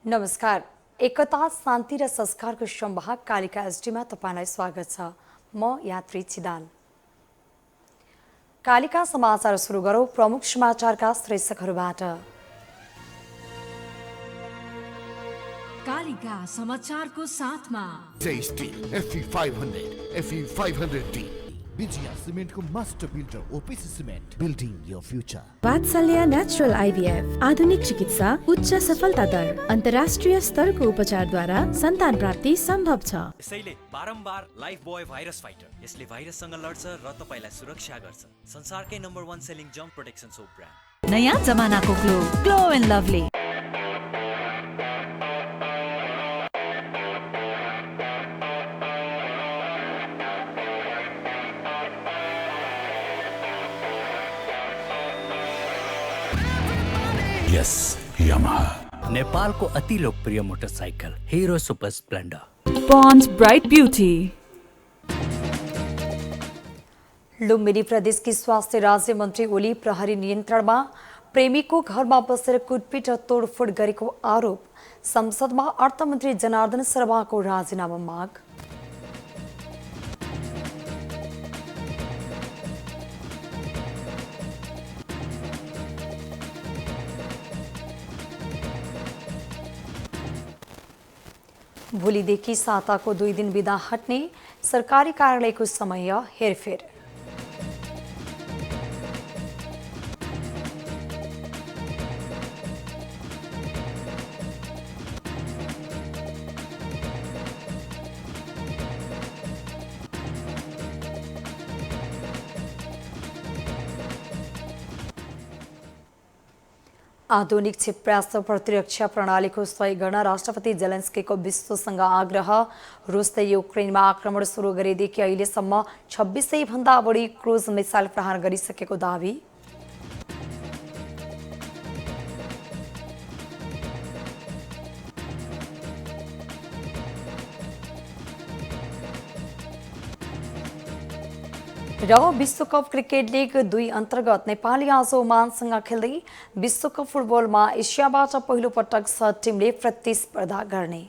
नमस्कार। एकता शान्ति र संस्कारको संवाहक कालिका एसडीमा तपाईलाई स्वागत छ। म यात्री चिदान। कालिका समाचार सुरु गरौं प्रमुख समाचारका शीर्षकहरूबाट। कालिका समाचारको साथमा FE500 FE500D विजया सिमेन्टको master builder OPC cement building your future. Vatsalya natural IVF आधुनिक चिकित्सा उच्च सफलता दर अन्तर्राष्ट्रिय स्तरको उपचारद्वारा सन्तान प्राप्ति सम्भव छ। यसैले बारम्बार लाइफ बोय भाइरस फाइटर यसले भाइरससँग लड्छ र तपाईलाई सुरक्षा गर्छ। संसारकै number 1 selling jump protection soap brand. नयाँ जमानाको glow and lovely. Yes Yamaha नेपालको अति लोकप्रिय motorcycle Hero Super Splendor. Pond's Bright Beauty। Lumbini प्रदेशकी स्वास्थ्य राज्य मन्त्री ओली प्रहरी नियन्त्रणमा प्रेमीको घरमा बसेर कुटपिट र तोडफोड गरेको आरोप। संसदमा अर्थमन्त्री जनार्दन शर्माको राजीनामा माग। भोलिदेखि साताको 2 दिन बिदा हट्ने सरकारी कार्यालयको समय हेरफेर। आधुनिक क्षेपणास्त्र प्रतिरक्षा प्रणालीको सहयोग गर्न राष्ट्रपति जेलेन्स्कीको विश्वसँग आग्रह। रुसले युक्रेनमा आक्रमण सुरु गरेदेखि अहिलेसम्म 2600 भन्दा बढी क्रुज मिसाइल प्रहार गरिसकेको दावी। र विश्वकप क्रिकेट लिग 2 अन्तर्गत नेपाली आज ओमानसँग खेल्दै विश्वकप फुटबलमा एसियाबाट पहिलो पटक 7 टिमले प्रतिस्पर्धा गर्ने।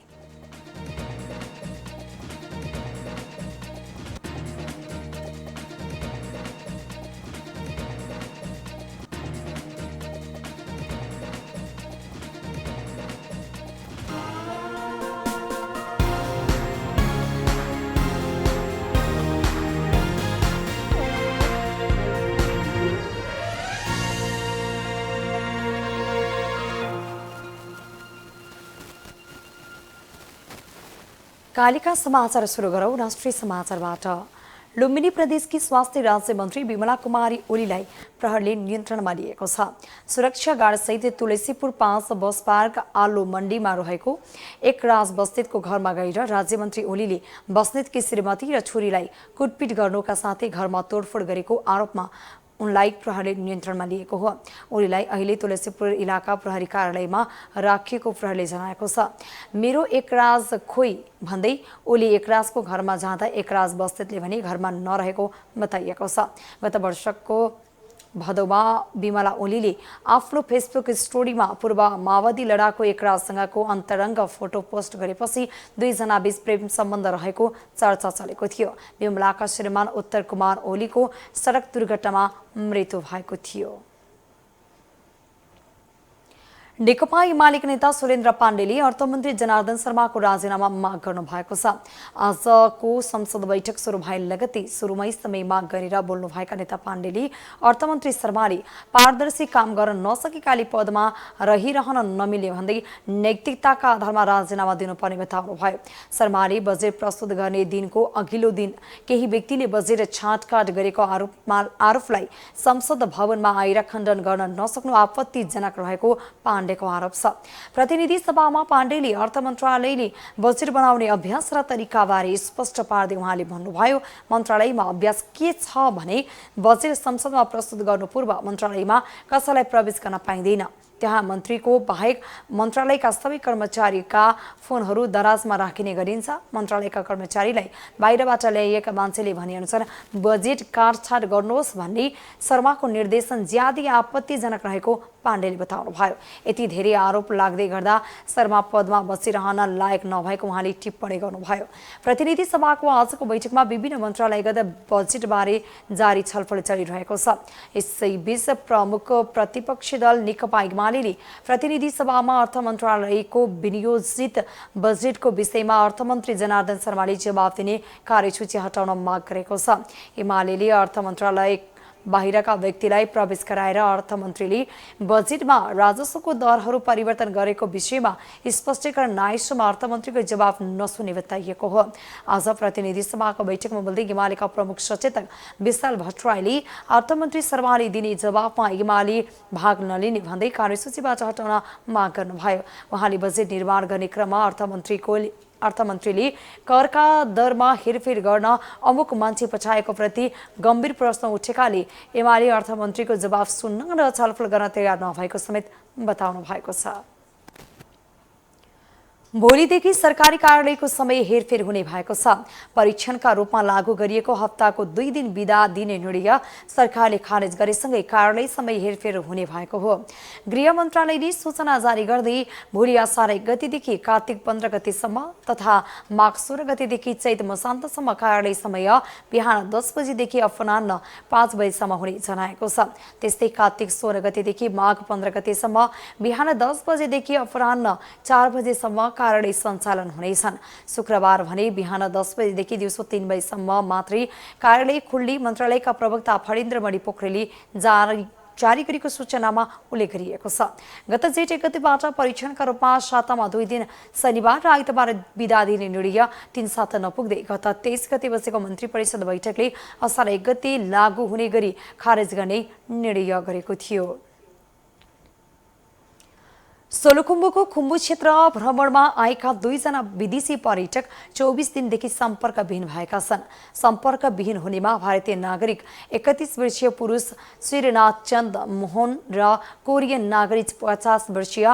कालिका समाचार सुरु गरौं राष्ट्रिय समाचारबाट। लुम्बिनी प्रदेशकी स्वास्थ्य राज्य मन्त्री विमला कुमारी ओलीलाई प्रहरीले नियन्त्रणमा लिएको छ। सुरक्षा गार्डसहित तुलसीपुर 5 बस पार्क आलो मण्डीमा रहेको एकराज बस्नेतको घरमा गएर राज्यमन्त्री ओलीले बस्नेतकी श्रीमती र छोरीलाई कुटपिट गर्नुका साथै घरमा तोडफोड गरेको आरोपमा उनलाई प्रहरीले नियन्त्रणमा लिएको हो। ओलीलाई अहिले तुलसीपुर इलाका प्रहरी कार्यालयमा राखिएको प्रहरीले जनाएको छ। मेरो एकराज खोइ भन्दै ओली एकराजको घरमा जाँदा एकराज बस्नेतले भने घरमा नरहेको बताइएको छ। गत वर्षको भदौमा विमला ओलीले आफ्नो फेसबुक स्टोरीमा पूर्व माओवादी लडाकु एकराजसँगको अन्तरङ्ग फोटो पोस्ट गरेपछि 2 जना बीच प्रेम सम्बन्ध रहेको चर्चा चलेको थियो। विमलाका श्रीमान उत्तर कुमार ओलीको सडक दुर्घटनामा मृत्यु भएको थियो। नेकपा एमालेका नेता सुरेन्द्र पाण्डेले अर्थमन्त्री जनार्दन शर्माको राजीनामा माग गर्नु भएको छ। आजको संसद बैठक सुरु भए लगत्तै सुरुमै समय माग गरेर बोल्नुभएका नेता पाण्डेले अर्थमन्त्री शर्माले पारदर्शी काम गर्न नसकेकाले पदमा रहिरहन नमिल्ने भन्दै नैतिकताका आधारमा राजीनामा दिनुपर्ने बताउनुभयो। शर्माले बजेट प्रस्तुत गर्ने दिनको अघिल्लो दिन केही व्यक्तिले बजेट छाँटकाट गरेको आरोपलाई संसद भवनमा आएर खण्डन गर्न नसक्नु आपत्तिजनक रहेको पाण्डेको आरोप छ। प्रतिनिधि सभामा पाण्डेले अर्थ मन्त्रालयले बजेट बनाउने अभ्यास र तरिकाबारे स्पष्ट पार्दै उहाँले भन्नुभयो, मन्त्रालयमा अभ्यास के छ भने बजेट संसदमा प्रस्तुत गर्नु पूर्व मन्त्रालयमा कसैलाई प्रवेश गर्न पाइँदैन। त्यहाँ मन्त्रीको बाहेक मन्त्रालयका सबै कर्मचारीका फोनहरू दराजमा राखिने गरिन्छ। मन्त्रालयका कर्मचारीलाई बाहिरबाट ल्याइएका मान्छेले भनेअनुसार बजेट काटछाट गर्नुहोस् भन्ने शर्माको निर्देशन ज्यादै आपत्तिजनक रहेको पाण्डेले बताउनुभयो। यति धेरै आरोप लाग्दै गर्दा शर्मा पदमा बसिरहन लायक नभएको उहाँले टिप्पणी गर्नुभयो। प्रतिनिधि सभाको आजको बैठकमा विभिन्न मन्त्रालयगत बजेटबारे जारी छलफल चलिरहेको छ। यसैबीच प्रमुख प्रतिपक्षी दल नेकपा एमाले प्रतिनिधि सभामा अर्थ मन्त्रालयको विनियोजित बजेटको विषयमा अर्थमन्त्री जनार्दन शर्माले जवाब दिने कार्यसूची हटाउन माग गरेको छ। एमाले अर्थ मन्त्रालय बाहिरका व्यक्तिलाई प्रवेश गराएर अर्थमन्त्रीले बजेटमा राजस्वको दरहरू परिवर्तन गरेको विषयमा स्पष्टीकरण नआएसम्म अर्थमन्त्रीको जवाब नसुने बताइएको हो। आज प्रतिनिधि सभाको बैठकमा बोल्दै एमालेका प्रमुख सचेतक विशाल भट्टराईले अर्थमन्त्री शर्माले दिने जवाबमा एमाले भाग नलिने भन्दै कार्यसूचीबाट हटाउन माग गर्नुभयो। उहाँले बजेट निर्माण गर्ने क्रममा अर्थमन्त्रीले करका दरमा हेरफेर गर्न अमुक मान्छे पठाएको प्रति गम्भीर प्रश्न उठेकाले एमाले अर्थमन्त्रीको जवाब सुन्न र छलफल गर्न तयार नभएको समेत बताउनु भएको छ। भोलिदेखि सरकारी कार्यालयको समय हेरफेर हुने भएको छ। परीक्षणका रूपमा लागू गरिएको हप्ताको 2 दिन बिदा दिने निर्णय सरकारले खारेज गरेसँगै कार्यालय समय हेरफेर हुने भएको हो। गृह मन्त्रालयले सूचना जारी गर्दै भोलि असार 1 गतेदेखि कार्तिक 15 गतेसम्म तथा माघ 16 गतेदेखि चैत मसान्तसम्म कार्यालय समय बिहान 10 बजेदेखि अपराह्न 5 बजेसम्म हुने जनाएको छ। त्यस्तै कार्तिक 16 गतेदेखि माघ 15 गतेसम्म बिहान 10 बजेदेखि अपराह्न 4 बजेसम्म कार्यालय सञ्चालन हुनेछन्। शुक्रबार भने बिहान 10 बजेदेखि दिउँसो 3 बजेसम्म मात्रै कार्यालय खुल्ने मन्त्रालयका प्रवक्ता फणीन्द्रमणि पोखरेलले जारी गरेको सूचनामा उल्लेख गरिएको छ। गत जेठ 1 गतेबाट परीक्षणका रूपमा सातामा 2 दिन शनिबार र आइतबार बिदा दिने निर्णय 3 साता नपुग्दै गत 23 गते बसेको मन्त्री परिषद बैठकले असार 1 गते लागू हुने गरी खारेज गर्ने निर्णय गरेको थियो। सोलुखुम्बुको खुम्बु क्षेत्र भ्रमणमा आएका 2 जना विदेशी पर्यटक 24 दिनदेखि सम्पर्कविहीन भएका छन्। सम्पर्कविहीन हुनेमा भारतीय नागरिक 31 वर्षीय पुरुष श्रीनाथ चन्द मोहन र कोरियन नागरिक 50 वर्षीय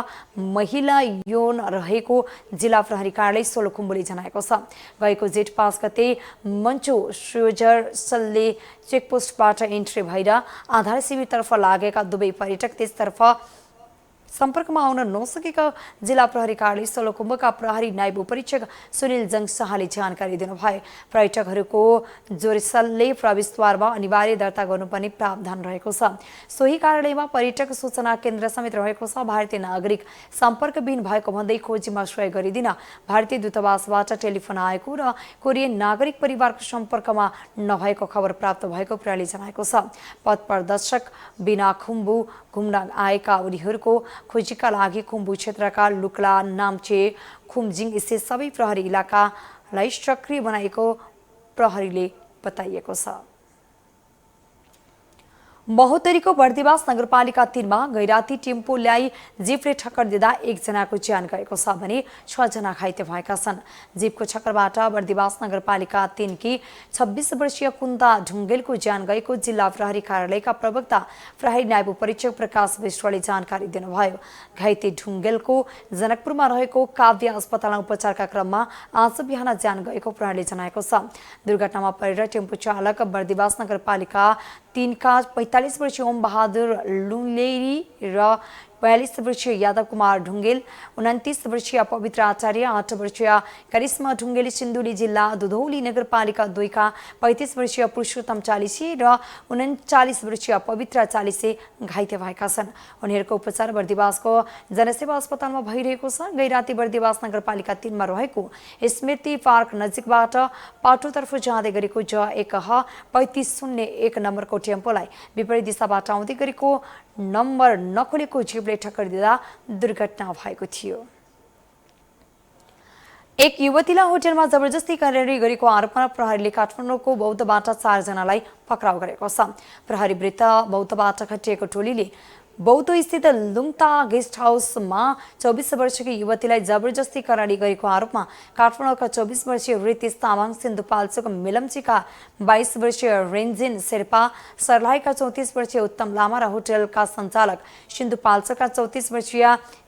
महिला यौन रहेको जिल्ला प्रहरी कार्यालय सोलुखुम्बुले जनाएको छ। गएको जेठ 5 गते मन्चु स्विजरसलले चेकपोस्टबाट इन्ट्री भएर आधार शिविरतर्फ लागेका दुवै पर्यटक त्यसतर्फ सम्पर्कमा आउन नसकेका जिल्ला प्रहरी कार्यालय सोलुखुम्बुका प्रहरी नायब उपरीक्षक सुनिल जङ शाहले जानकारी दिनुभयो। पर्यटकहरूको जोरसलले प्रवेशद्वारमा अनिवार्य दर्ता गर्नुपर्ने प्रावधान रहेको छ। सोही कार्यालयमा पर्यटक सूचना केन्द्र समेत रहेको छ। भारतीय नागरिक सम्पर्कविहीन भएको भन्दै खोजीमा सहयोग गरिदिन भारतीय दूतावासबाट टेलिफोन आएको र कोरियन नागरिक परिवारको सम्पर्कमा नभएको खबर प्राप्त भएको प्रहरीले जनाएको छ। पथ प्रदर्शक बिना खुम्बु घुम्न आएका उनीहरूको खोजीका लागि खुम्बु क्षेत्रका लुक्ला नाम्चे खुम्जिङ स्थित सबै प्रहरी इलाकालाई सक्रिय बनाएको प्रहरीले बताइएको छ। महोत्तरीको बर्दिवास नगरपालिका 3 मा गैराती टेम्पोलाई जीपले ठक्कर दिँदा 1 जनाको ज्यान गएको छ भने 6 जना घाइते भएका छन्। जीपको ठक्करबाट बर्दिवास नगरपालिका 3 की 26 वर्षीय कुन्ता ढुङ्गेलको ज्यान गएको जिल्ला प्रहरी कार्यालयका प्रवक्ता प्रहरी नायब परीक्षक प्रकाश विश्वले जानकारी दिनुभयो। घाइते ढुङ्गेलको जनकपुरमा रहेको काव्य अस्पतालमा उपचारका क्रममा आज बिहान ज्यान गएको प्रहरीले जनाएको छ। दुर्घटनामा परेर टेम्पो चालक बर्दिवास नगरपालिका 3 का 45 वर्षीय ओम बहादुर लुङलेरी र 42 वर्षीय यादव कुमार ढुङ्गेल, 29 वर्षीय पवित्र आचार्य, 8 वर्षीय करिश्मा ढुङ्गेल सिन्धुली जिल्ला दुधौली नगरपालिका 2 का 35 वर्षीय पुरुषोत्तम चालिसे र 39 वर्षीय पवित्र चालिसे घाइते भएका छन्। उनीहरूको उपचार बर्दिवासको जनसेवा अस्पतालमा भइरहेको छ। गैराती बर्दिवास नगरपालिका 3 मा रहेको स्मृति पार्क नजिकबाट पाटोतर्फ जाँदै गरेको J1 3501 नम्बरको टेम्पोलाई विपरीत दिशाबाट आउँदै गरेको नम्बर नखोलेको जीपले ठक्कर दिँदा दुर्घटना भएको थियो। एक युवतीलाई होटलमा जबरजस्ती गरेको आरोपमा प्रहरीले काठमाडौँको बौद्धबाट 4 जनालाई पक्राउ गरेको छ। प्रहरी वृत्त बौद्धबाट खटिएको टोलीले बौद्ध स्थित लुङता गेस्ट हाउसमा 24 वर्षकी युवतीलाई जबरजस्ती कराडी गरेको आरोपमा काठमाडौँका 24 वर्षीय रितेश तामाङ, सिन्धुपाल्चोक मिलम्चीका 22 वर्षीय रेन्जिन शेर्पा, सर्लाहीका 34 वर्षीय उत्तम लामा र होटलका सञ्चालक सिन्धुपाल्चोकका 34 वर्षीय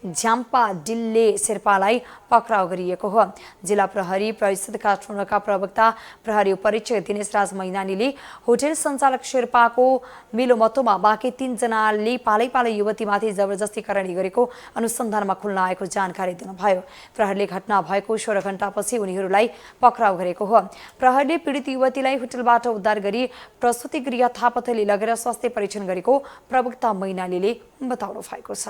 झ्याम्पा डिल्ले शेर्पालाई पक्राउ गरिएको हो। जिल्ला प्रहरी परिषद काठमाडौँका प्रवक्ता प्रहरी उपरीक्षक दिनेश राज मैनालीले होटल सञ्चालक शेर्पाको मिलोमतोमा बाँकी 3 जनाले पालै युवतीमाथि जबरजस्ती कराडी गरेको अनुसन्धानमा खुल्न आएको जानकारी दिनुभयो। प्रहरीले घटना भएको 16 घण्टापछि उनीहरूलाई पक्राउ गरेको हो। प्रहरीले पीडित युवतीलाई होटलबाट उद्धार गरी प्रसुति गृह थापथली लगेर स्वास्थ्य परीक्षण गरेको प्रवक्ता मैनालीले बताउनु भएको छ।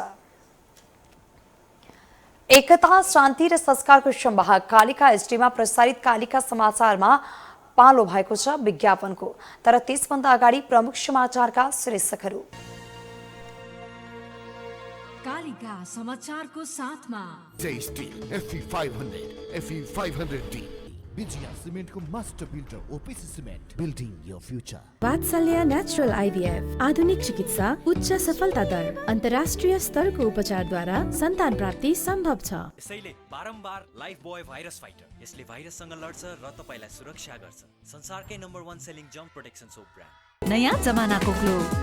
एकता, शान्ति र संस्कारको संवाहक कालिका एसडीमा प्रसारित कालिका समाचारमा पालो भएको छ विज्ञापनको। तर त्यसभन्दा अगाडि प्रमुख समाचारका शीर्षकहरू। कालिका समाचारको साथमा J Steel FE 500, FE 500D, Vijaya सिमेन्टको master builder OPC cement, building your future. Vatsalya natural IVF आधुनिक चिकित्सा, उच्च सफलता दर, अन्तर्राष्ट्रिय स्तरको उपचारद्वारा सन्तान प्राप्ति सम्भव छ। यसैले बारम्बार लाइफ बोय भाइरस फाइटर, यसले भाइरससँग लड्छ र तपाईलाई सुरक्षा गर्छ। संसारकै number 1 selling germ protection soap brand. नयाँ जमानाको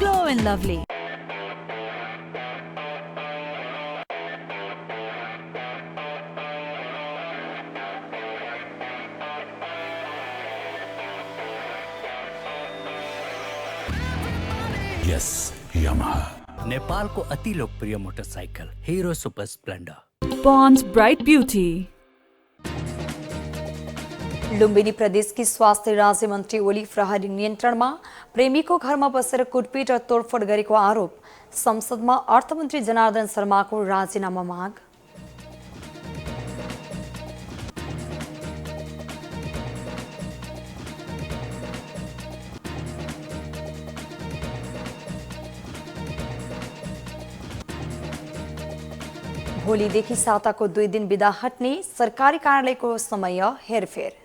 glow and lovely. Yes, Yamaha. नेपालको अति लोकप्रिय motorcycle Hero Super Splendor. Pond's Bright Beauty। Lumbini प्रदेशकी स्वास्थ्य राज्य मन्त्री ओली प्रहरी नियन्त्रणमा प्रेमीको घरमा बसेर कुटपिट र तोडफोड गरेको आरोप। संसदमा अर्थमन्त्री जनार्दन शर्माको राजीनामा माग। भोलिदेखि साताको 2 दिन बिदा हट्ने सरकारी कार्यालयको समय हेरफेर।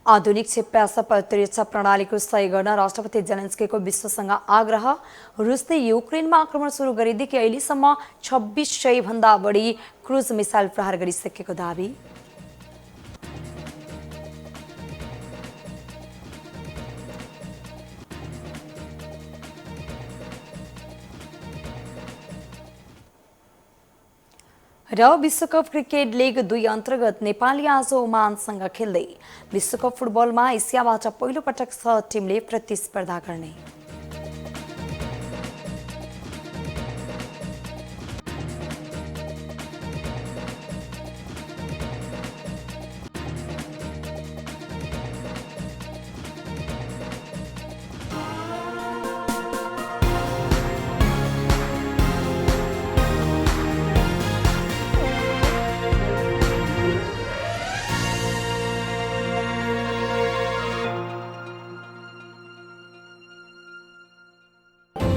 आधुनिक क्षेप्यासा प्रतिरक्षा प्रणालीको सहयोग गर्न राष्ट्रपति जेलेन्स्कीको विश्वसँग आग्रह। रुसले युक्रेनमा आक्रमण सुरु गरेदेखि अहिलेसम्म 2600 भन्दा बढी क्रुज मिसाइल प्रहार गरिसकेको दावी। र विश्वकप क्रिकेट लिग 2 अन्तर्गत नेपाली आज ओमानसँग खेल्दै। विश्वकप फुटबलमा एसियाबाट पहिलो पटक 6 टिमले प्रतिस्पर्धा गर्ने।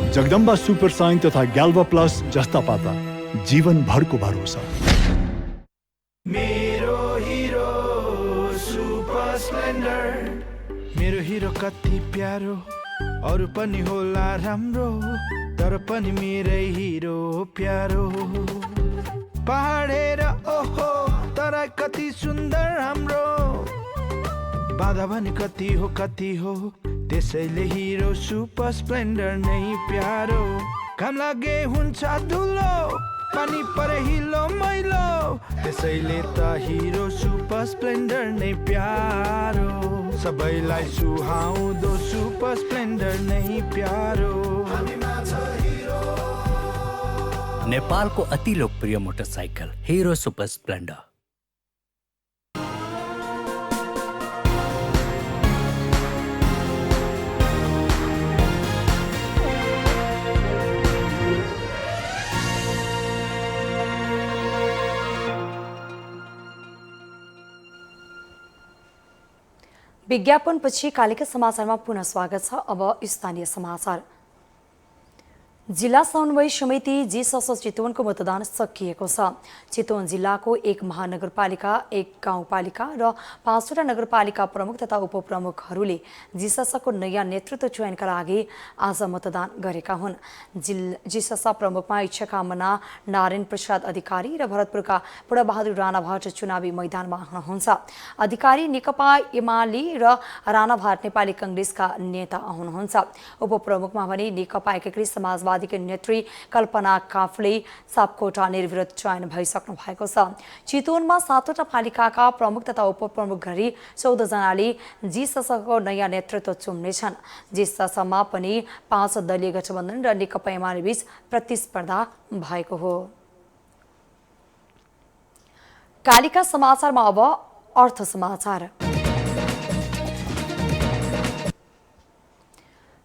जगदम्बा सुपर साइन तथा ग्याल्वा प्लस जस्ता पाता जीवन भरको भरोसा। मेरो हिरो सुपर स्प्लेन्डर, मेरो हिरो कति प्यारो, अरू पनि होला राम्रो, तर पनि मेरै हिरो प्यारो। पहाडेर ओहो तर कति सुन्दर हाम्रो, बाधा पनि कति हो, त्यसैले हिरो सुपर स्प्लेन्डर नै प्यारो। काम लागे हुन्छ धुलो, पानी परे हिलो मैलो, त्यसैले त हिरो सुपर स्प्लेन्डर नै प्यारो। सबैलाई सुहाउँदो सुपर स्प्लेन्डर नै प्यारो। नेपालको अति लोकप्रिय मोटरसाइकल हिरो सुपर स्प्लेन्डर। विज्ञापनपछि कालिका समाचारमा पुनः स्वागत छ। अब स्थानीय समाचार। जिल्ला समन्वय समिति जीसस चितवनको मतदान सकिएको छ। चितवन जिल्लाको 1 महानगरपालिका, 1 गाउँपालिका र 5वटा नगरपालिका प्रमुख तथा उपप्रमुखहरूले जीससको नयाँ नेतृत्व चयनका लागि आज मतदान गरेका हुन्। जीसस प्रमुखमा इच्छाकामना नारायण प्रसाद अधिकारी र भरतपुरका पूर्णबहादुर राणाभाट चुनावी मैदानमा हुनुहुन्छ। अधिकारी नेकपा एमाले र राणाभाट नेपाली कांग्रेसका नेता हुनुहुन्छ। उपप्रमुखमा भने नेकपा एकीकृत समाजवादी नेत्री कल्पना काफले सापकोटा निर्विरोध चयन भइसक्नु भएको छ। चितवनमा 7वटा पालिकाका प्रमुख तथा उपप्रमुख गरी 14 जनाले जीससको नयाँ नेतृत्व चुन्नेछन्। जीससमा पनि 5 दलीय गठबन्धन र नेकपा एमाले बीच प्रतिस्पर्धा भएको हो। कालिका समाचारमा अब अर्थ समाचार।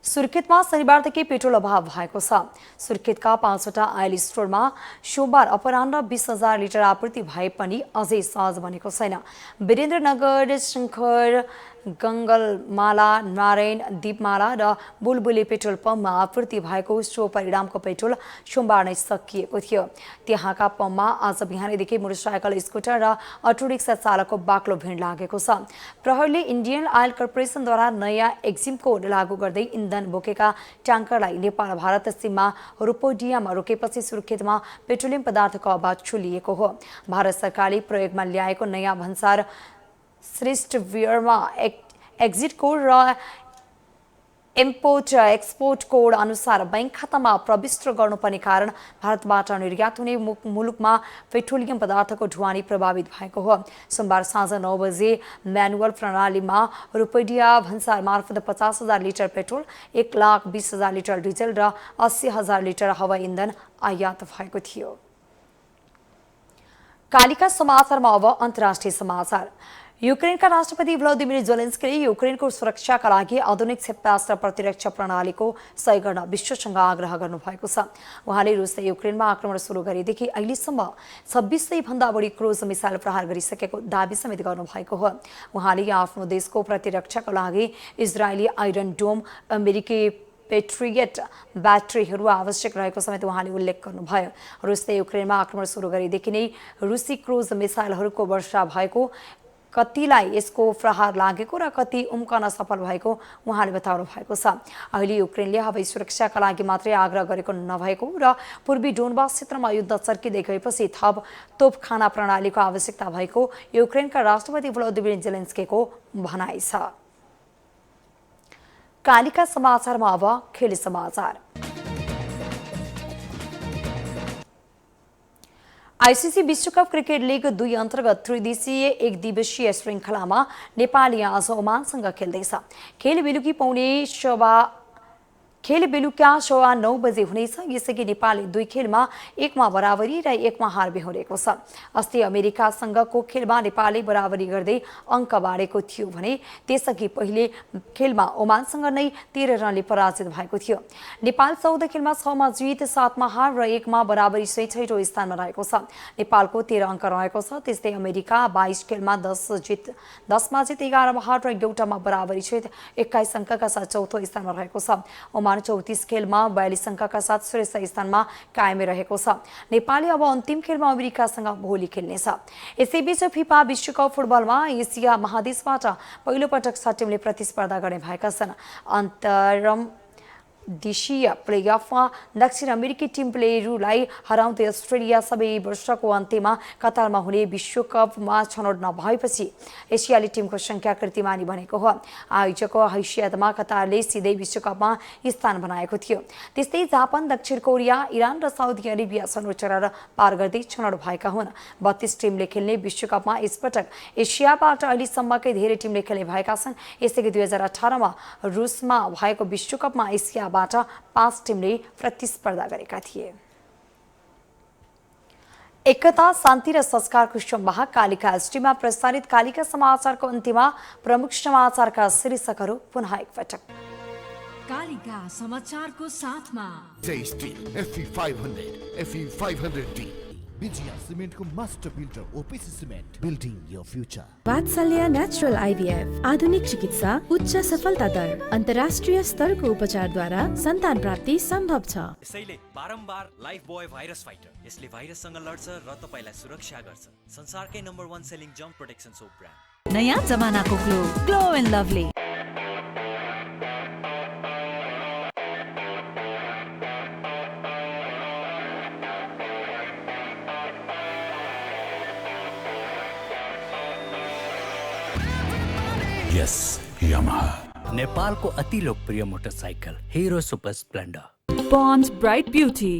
सुर्खेतमा शनिबारदेखि पेट्रोल अभाव भएको छ। सुर्खेतका 5वटा आयल स्टोरमा सोमबार अपराह्न 20,000 लिटर आपूर्ति भए पनि अझै सहज बनेको छैन। वीरेन्द्रनगर, शङ्कर, गङ्गलमाला, नारायण, दीपमाला र बुलबुले पेट्रोल पम्पमा आपूर्ति भएको सो परिणामको पेट्रोल सोमबार नै सकिएको थियो। त्यहाँका पम्पमा आज बिहानैदेखि मोटरसाइकल, स्कुटर र अटो रिक्सा चालकको बाक्लो भिड लागेको छ। प्रहरीले इन्डियन आयल कर्पोरेसनद्वारा नयाँ एक्जिम कोड लागू गर्दै इन्धन बोकेका ट्याङ्करलाई नेपाल भारत सीमा रुपोडियामा रोकेपछि सुर्खेतमा पेट्रोलियम पदार्थको अभाव छुलिएको हो। भारत सरकारले प्रयोगमा ल्याएको नयाँ भन्सार श्रेष्ठ वियरमा एक्जिट कोड र इम्पोर्ट एक्सपोर्ट कोड अनुसार बैंक खातामा प्रविष्ट गर्नुपर्ने कारण भारतबाट निर्यात हुने मुलुकमा पेट्रोलियम पदार्थको ढुवानी प्रभावित भएको हो। सोमबार साँझ 9 बजे म्यानुअल प्रणालीमा रुपैडिया भन्सार मार्फत 50,000 लिटर पेट्रोल, 1,20,000 लिटर डिजल र 80,000 लिटर हवाई इन्धन आयात भएको थियो। कालिका समाचारमा अब अन्तर्राष्ट्रिय समाचार। युक्रेनका राष्ट्रपति भ्लादिमिर जेलेन्स्कीले युक्रेनको सुरक्षाका लागि आधुनिक क्षेपणास्त्र प्रतिरक्षा प्रणालीको सहयोग गर्न विश्वसँग आग्रह गर्नुभएको छ। उहाँले रुसले युक्रेनमा आक्रमण सुरु गरेदेखि अहिलेसम्म 2600 भन्दा बढी क्रुज मिसाइल प्रहार गरिसकेको दावी समेत गर्नुभएको हो। उहाँले आफ्नो देशको प्रतिरक्षाका लागि इजरायली आइरन डोम, अमेरिकी पेट्रियट ब्याट्रीहरू आवश्यक रहेको समेत उहाँले उल्लेख गर्नुभयो। रुसले युक्रेनमा आक्रमण सुरु गरेदेखि नै रुसी क्रुज मिसाइलहरूको वर्षा भएको, कतिलाई यसको प्रहार लागेको र कति उम्कन सफल भएको उहाँले बताउनु भएको छ। अहिले युक्रेनले हवाई सुरक्षाका लागि मात्रै आग्रह गरेको नभएको र पूर्वी डोनबास क्षेत्रमा युद्ध चर्किँदै गएपछि थप तोपखाना प्रणालीको आवश्यकता भएको युक्रेनका राष्ट्रपति भ्लादिमिर जेलेन्स्कीको भनाइ छ। कालिका समाचारमा अब खेल समाचार। आइसिसी विश्वकप क्रिकेट लीग 2 अन्तर्गत त्रिदेशीय 1 दिवसीय श्रृङ्खलामा नेपाल आज ओमानसँग खेल्दैछ। खेल बेलुका 9:15 बजे हुनेछ। यसअघि नेपालले 2 खेलमा 1मा बराबरी र 1मा हार बेहोरेको छ। अस्ति अमेरिकासँगको खेलमा नेपालले बराबरी गर्दै अङ्क बाँडेको थियो भने त्यसअघि पहिले खेलमा ओमानसँग नै 13 रनले पराजित भएको थियो। नेपाल 14 खेलमा 6मा जित, 7मा हार र 1मा बराबरी सहित 6औं स्थानमा रहेको छ। नेपालको 13 अङ्क रहेको छ। त्यस्तै अमेरिका 22 खेलमा 10मा जित, 11मा हार र 1मा बराबरी सहित 21 अङ्कका साथ 4थो स्थानमा रहेको छ। ओमान 34 खेलमा 42 अङ्कका साथ शीर्ष स्थानमा कायमै रहेको छ। नेपालले अब अन्तिम खेलमा अमेरिकासँग भोलि खेल्नेछ। यसैबीच फिफा विश्वकप फुटबलमा एसिया महादेशबाट पहिलो पटक 6 टिमले प्रतिस्पर्धा गर्ने भएका छन्। देशीय प्लेअफमा दक्षिण अमेरिकी टिम पेरुलाई हराउँदै अस्ट्रेलिया सबै वर्षको अन्त्यमा कतारमा हुने विश्वकपमा छनौट नभएपछि एसियाली टिमको सङ्ख्या कीर्तिमानी बनेको हो। आयोजकको हैसियतमा कतारले सिधै विश्वकपमा स्थान बनाएको थियो। त्यस्तै जापान, दक्षिण कोरिया, इरान र साउदी अरेबिया छनौट चरण पार गर्दै छनौट भएका हुन्। 32 टिमले खेल्ने विश्वकपमा यसपटक एसियाबाट अहिलेसम्मकै धेरै टिमले खेल्ने भएका छन्। यसैगरी 2018 मा रुसमा भएको विश्वकपमा एसिया 5 टिमले प्रतिस्पर्धा गरेका थिए। एकता, शान्ति र संस्कारको संवाहक कालिका एसटीमा प्रसारित कालिका समाचारको अन्त्यमा प्रमुख समाचारका शीर्षकहरू पुनः एकपटक। कालिका समाचारको साथमा Steel FE 500, FE 500D, Vijaya सिमेन्टको master builder OPC cement building your future. Vatsalya natural IVF आधुनिक चिकित्सा उच्च सफलता दर अन्तर्राष्ट्रिय स्तरको उपचारद्वारा सन्तान प्राप्ति सम्भव छ। यसैले बारम्बार लाइफ बोय भाइरस फाइटर, यसले भाइरससँग लड्छ र तपाईलाई सुरक्षा गर्छ। संसारकै number 1 selling jump protection soap brand. नयाँ जमानाको glow and lovely. Yes Yamaha नेपालको अति लोकप्रिय motorcycle Hero Super Splendor. Pond's Bright Beauty।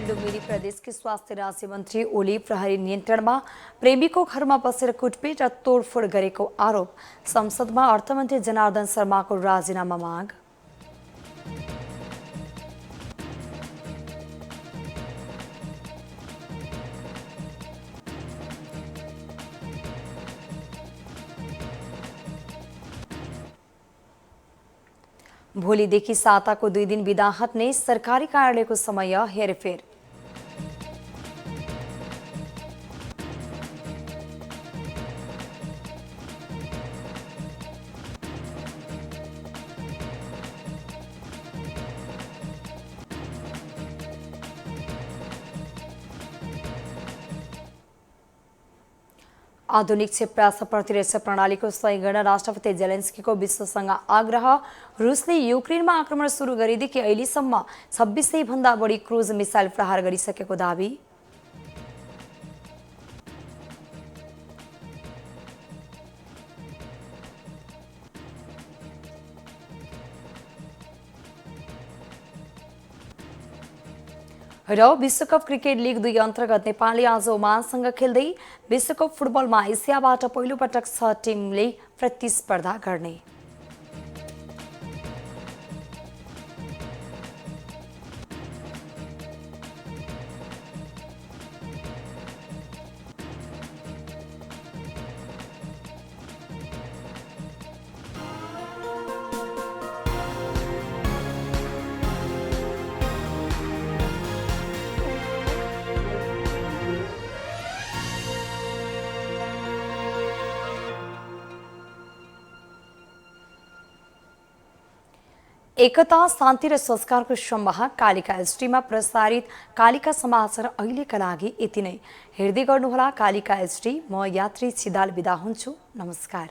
Lumbini प्रदेशकी स्वास्थ्य राज्य मन्त्री ओली प्रहरी नियन्त्रणमा प्रेमीको घरमा बसेर कुटपिट र तोडफोड गरेको आरोप। संसदमा अर्थमन्त्री जनार्दन शर्माको राजीनामा माग। भोलिदेखि साताको 2 दिन बिदा हट्ने सरकारी कार्यालयको समय हेरफेर। आधुनिक क्षेपणास्त्र प्रतिरक्षा प्रणालीको सहयोग गर्न राष्ट्रपति जेलेन्स्कीको विश्वसँग आग्रह। रुसले युक्रेनमा आक्रमण सुरु गरेदेखि अहिलेसम्म 2600 भन्दा बढी क्रुज मिसाइल प्रहार गरिसकेको दावी। र विश्वकप क्रिकेट लिग 2 अन्तर्गत नेपालले आज ओमानसँग खेल्दै विश्वकप फुटबलमा एसियाबाट पहिलो पटक 6 टिमले प्रतिस्पर्धा गर्ने। एकता शान्ति र संस्कारको संवाह कालिका एसटीमा प्रसारित कालिका समाचार अहिलेका लागि यति नै। हेर्दै गर्नुहोला कालिका एसटी। म यात्री छिदाल बिदा हुन्छु। नमस्कार।